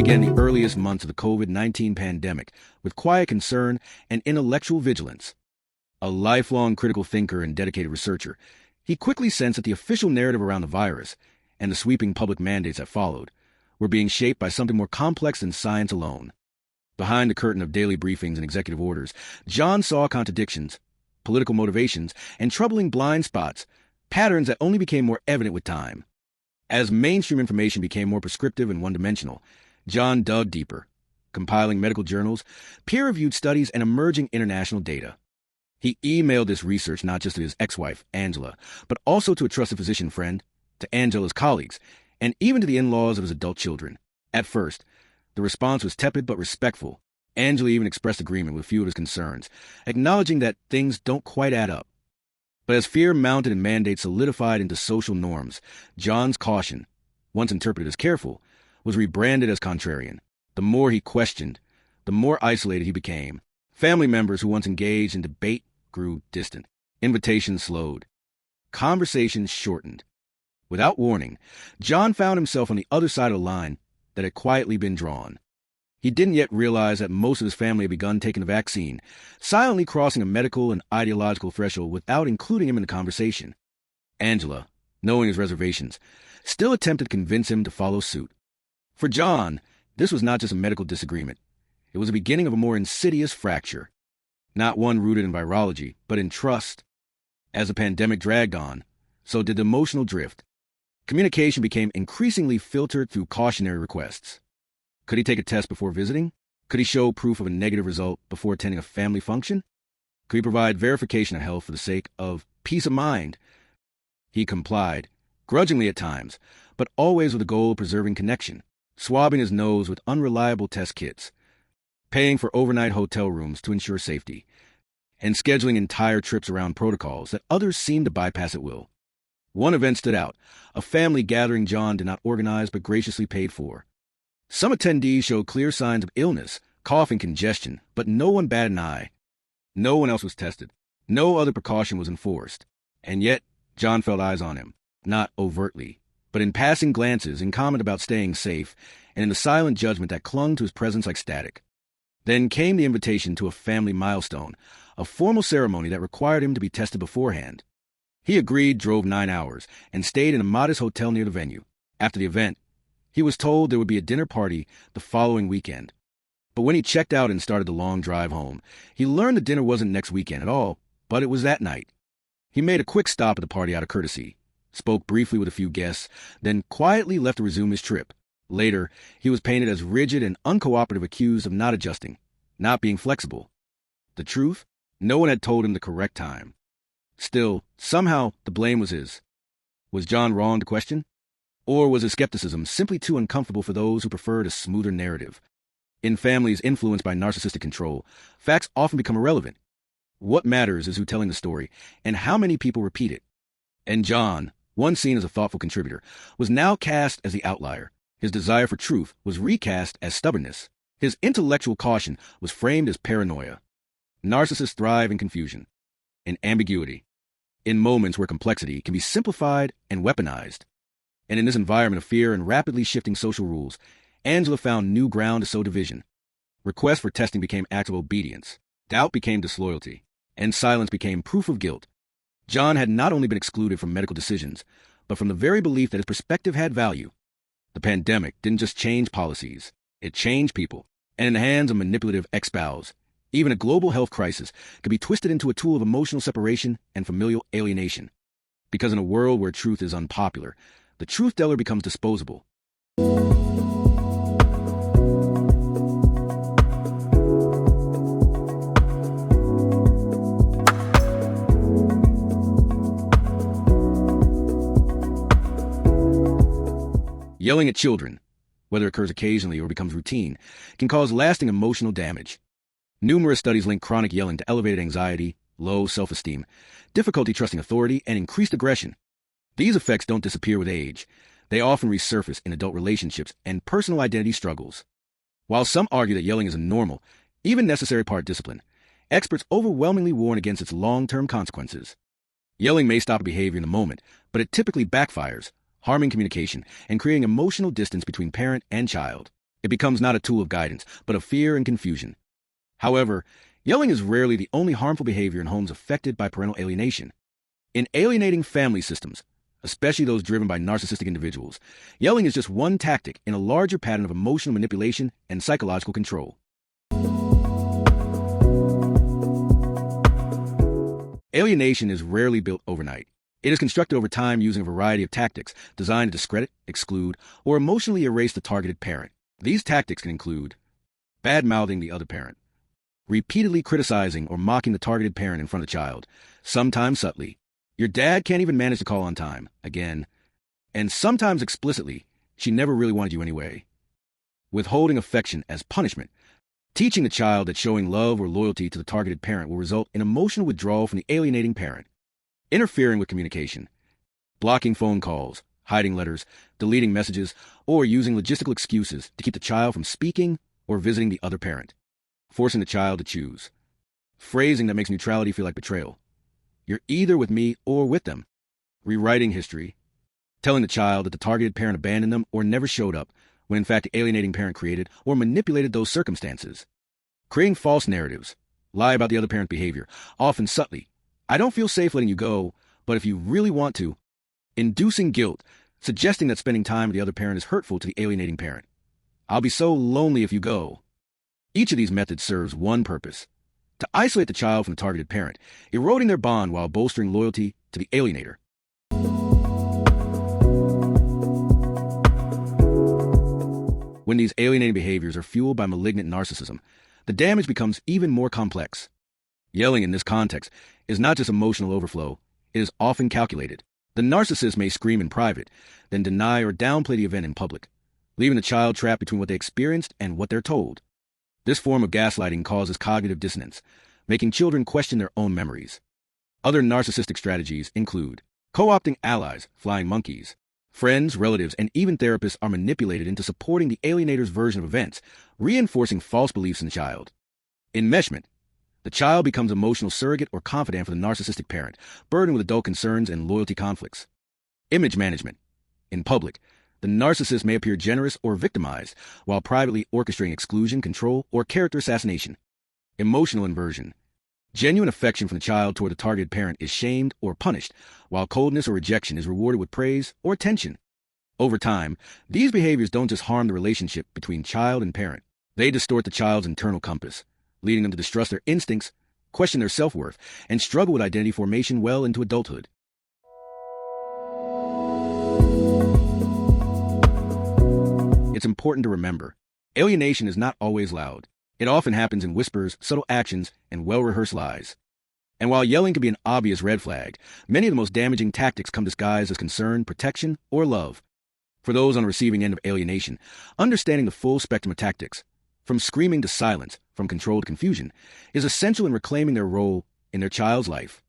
began in the earliest months of the COVID-19 pandemic with quiet concern and intellectual vigilance. A lifelong critical thinker and dedicated researcher, he quickly sensed that the official narrative around the virus and the sweeping public mandates that followed were being shaped by something more complex than science alone. Behind the curtain of daily briefings and executive orders, John saw contradictions, political motivations, and troubling blind spots, patterns that only became more evident with time. As mainstream information became more prescriptive and one-dimensional, John dug deeper, compiling medical journals, peer-reviewed studies, and emerging international data. He emailed this research not just to his ex-wife, Angela, but also to a trusted physician friend, to Angela's colleagues, and even to the in-laws of his adult children. At first, the response was tepid but respectful. Angela even expressed agreement with a few of his concerns, acknowledging that things don't quite add up. But as fear mounted and mandates solidified into social norms, John's caution, once interpreted as careful, was rebranded as contrarian. The more he questioned, the more isolated he became. Family members who once engaged in debate grew distant. Invitations slowed. Conversations shortened. Without warning, John found himself on the other side of the line that had quietly been drawn. He didn't yet realize that most of his family had begun taking the vaccine, silently crossing a medical and ideological threshold without including him in the conversation. Angela, knowing his reservations, still attempted to convince him to follow suit. For John, this was not just a medical disagreement. It was the beginning of a more insidious fracture, not one rooted in virology, but in trust. As the pandemic dragged on, so did the emotional drift. Communication became increasingly filtered through cautionary requests. Could he take a test before visiting? Could he show proof of a negative result before attending a family function? Could he provide verification of health for the sake of peace of mind? He complied, grudgingly at times, but always with the goal of preserving connection, swabbing his nose with unreliable test kits, paying for overnight hotel rooms to ensure safety, and scheduling entire trips around protocols that others seemed to bypass at will. One event stood out, a family gathering John did not organize but graciously paid for. Some attendees showed clear signs of illness, cough and congestion, but no one batted an eye. No one else was tested. No other precaution was enforced. And yet, John felt eyes on him, not overtly, but in passing glances, in comment about staying safe, and in the silent judgment that clung to his presence like static. Then came the invitation to a family milestone, a formal ceremony that required him to be tested beforehand. He agreed, drove 9 hours, and stayed in a modest hotel near the venue. After the event, he was told there would be a dinner party the following weekend. But when he checked out and started the long drive home, he learned the dinner wasn't next weekend at all, but it was that night. He made a quick stop at the party out of courtesy, spoke briefly with a few guests, then quietly left to resume his trip. Later, he was painted as rigid and uncooperative, accused of not adjusting, not being flexible. The truth? No one had told him the correct time. Still, somehow, the blame was his. Was John wrong to question? Or was his skepticism simply too uncomfortable for those who preferred a smoother narrative? In families influenced by narcissistic control, facts often become irrelevant. What matters is who's telling the story and how many people repeat it. And John, once seen as a thoughtful contributor, was now cast as the outlier. His desire for truth was recast as stubbornness. His intellectual caution was framed as paranoia. Narcissists thrive in confusion, in ambiguity, in moments where complexity can be simplified and weaponized. And in this environment of fear and rapidly shifting social rules, Angela found new ground to sow division. Requests for testing became acts of obedience. Doubt became disloyalty. And silence became proof of guilt. John had not only been excluded from medical decisions, but from the very belief that his perspective had value. The pandemic didn't just change policies. It changed people. And in the hands of manipulative ex-spouse, even a global health crisis could be twisted into a tool of emotional separation and familial alienation. Because in a world where truth is unpopular, the truth teller becomes disposable. Yelling at children, whether it occurs occasionally or becomes routine, can cause lasting emotional damage. Numerous studies link chronic yelling to elevated anxiety, low self-esteem, difficulty trusting authority, and increased aggression. These effects don't disappear with age. They often resurface in adult relationships and personal identity struggles. While some argue that yelling is a normal, even necessary part of discipline, experts overwhelmingly warn against its long-term consequences. Yelling may stop behavior in the moment, but it typically backfires, harming communication and creating emotional distance between parent and child. It becomes not a tool of guidance, but of fear and confusion. However, yelling is rarely the only harmful behavior in homes affected by parental alienation. In alienating family systems, especially those driven by narcissistic individuals, yelling is just one tactic in a larger pattern of emotional manipulation and psychological control. Alienation is rarely built overnight. It is constructed over time using a variety of tactics designed to discredit, exclude, or emotionally erase the targeted parent. These tactics can include bad-mouthing the other parent, repeatedly criticizing or mocking the targeted parent in front of the child, sometimes subtly. Your dad can't even manage to call on time, again, and sometimes explicitly, she never really wanted you anyway. Withholding affection as punishment, teaching the child that showing love or loyalty to the targeted parent will result in emotional withdrawal from the alienating parent. Interfering with communication, blocking phone calls, hiding letters, deleting messages, or using logistical excuses to keep the child from speaking or visiting the other parent. Forcing the child to choose. Phrasing that makes neutrality feel like betrayal. You're either with me or with them. Rewriting history. Telling the child that the targeted parent abandoned them or never showed up, when in fact the alienating parent created or manipulated those circumstances. Creating false narratives. Lie about the other parent's behavior, often subtly. I don't feel safe letting you go, but if you really want to. Inducing guilt, suggesting that spending time with the other parent is hurtful to the alienating parent. I'll be so lonely if you go. Each of these methods serves one purpose: to isolate the child from the targeted parent, eroding their bond while bolstering loyalty to the alienator. When these alienating behaviors are fueled by malignant narcissism, the damage becomes even more complex. Yelling in this context is not just emotional overflow, it is often calculated. The narcissist may scream in private, then deny or downplay the event in public, leaving the child trapped between what they experienced and what they're told. This form of gaslighting causes cognitive dissonance, making children question their own memories. Other narcissistic strategies include co-opting allies, flying monkeys. Friends, relatives, and even therapists are manipulated into supporting the alienator's version of events, reinforcing false beliefs in the child. Enmeshment. The child becomes emotional surrogate or confidant for the narcissistic parent, burdened with adult concerns and loyalty conflicts. Image management. In public, the narcissist may appear generous or victimized, while privately orchestrating exclusion, control, or character assassination. Emotional inversion. Genuine affection from the child toward the targeted parent is shamed or punished, while coldness or rejection is rewarded with praise or attention. Over time, these behaviors don't just harm the relationship between child and parent. They distort the child's internal compass, leading them to distrust their instincts, question their self-worth, and struggle with identity formation well into adulthood. It's important to remember, alienation is not always loud. It often happens in whispers, subtle actions, and well-rehearsed lies. And while yelling can be an obvious red flag, many of the most damaging tactics come disguised as concern, protection, or love. For those on the receiving end of alienation, understanding the full spectrum of tactics, from screaming to silence, from control to confusion, is essential in reclaiming their role in their child's life.